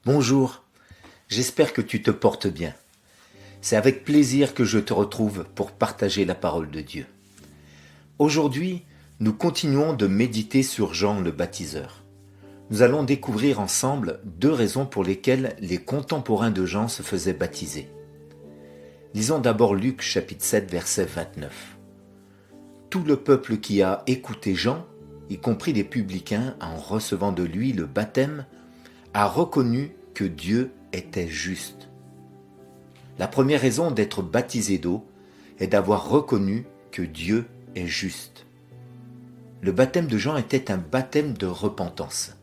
Bonjour, j'espère que tu te portes bien. C'est avec plaisir que je te retrouve pour partager la parole de Dieu. Aujourd'hui, nous continuons de méditer sur Jean le baptiseur. Nous allons découvrir ensemble deux raisons pour lesquelles les contemporains de Jean se faisaient baptiser. Lisons d'abord Luc chapitre 7 verset 29. Tout le peuple qui a écouté Jean, y compris les publicains, en recevant de lui le baptême, a reconnu que Dieu était juste. La première raison d'être baptisé d'eau est d'avoir reconnu que Dieu est juste. Le baptême de Jean était un baptême de repentance.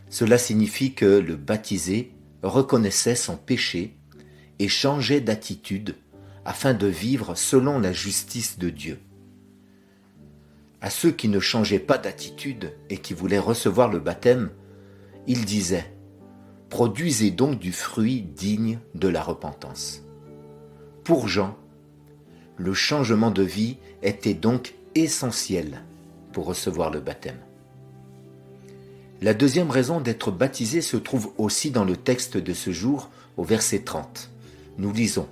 Cela signifie que le baptisé reconnaissait son péché et changeait d'attitude afin de vivre selon la justice de Dieu. À ceux qui ne changeaient pas d'attitude et qui voulaient recevoir le baptême, il disait « Produisez donc du fruit digne de la repentance ». Pour Jean, le changement de vie était donc essentiel pour recevoir le baptême. La deuxième raison d'être baptisé se trouve aussi dans le texte de ce jour au verset 30. Nous lisons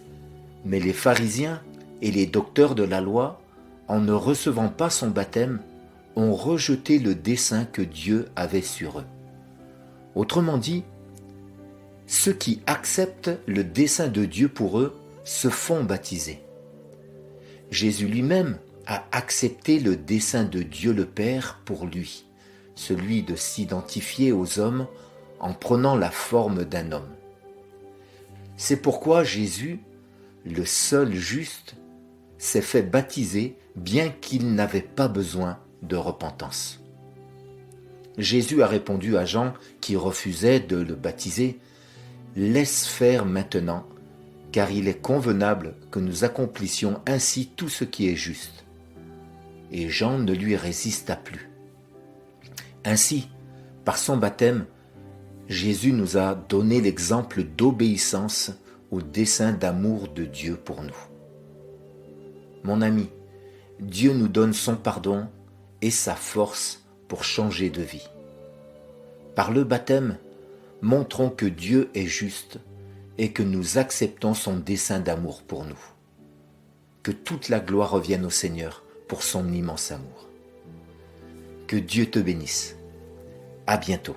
« Mais les pharisiens et les docteurs de la loi, en ne recevant pas son baptême, ont rejeté le dessein que Dieu avait sur eux. » Autrement dit, ceux qui acceptent le dessein de Dieu pour eux se font baptiser. Jésus lui-même a accepté le dessein de Dieu le Père pour lui, celui de s'identifier aux hommes en prenant la forme d'un homme. C'est pourquoi Jésus, le seul juste, s'est fait baptiser bien qu'il n'avait pas besoin de repentance. Jésus a répondu à Jean qui refusait de le baptiser « Laisse faire maintenant, car il est convenable que nous accomplissions ainsi tout ce qui est juste. » Et Jean ne lui résista plus. Ainsi, par son baptême, Jésus nous a donné l'exemple d'obéissance au dessein d'amour de Dieu pour nous. Mon ami, Dieu nous donne son pardon et sa force pour changer de vie. Par le baptême, montrons que Dieu est juste et que nous acceptons son dessein d'amour pour nous. Que toute la gloire revienne au Seigneur pour son immense amour. Que Dieu te bénisse. À bientôt.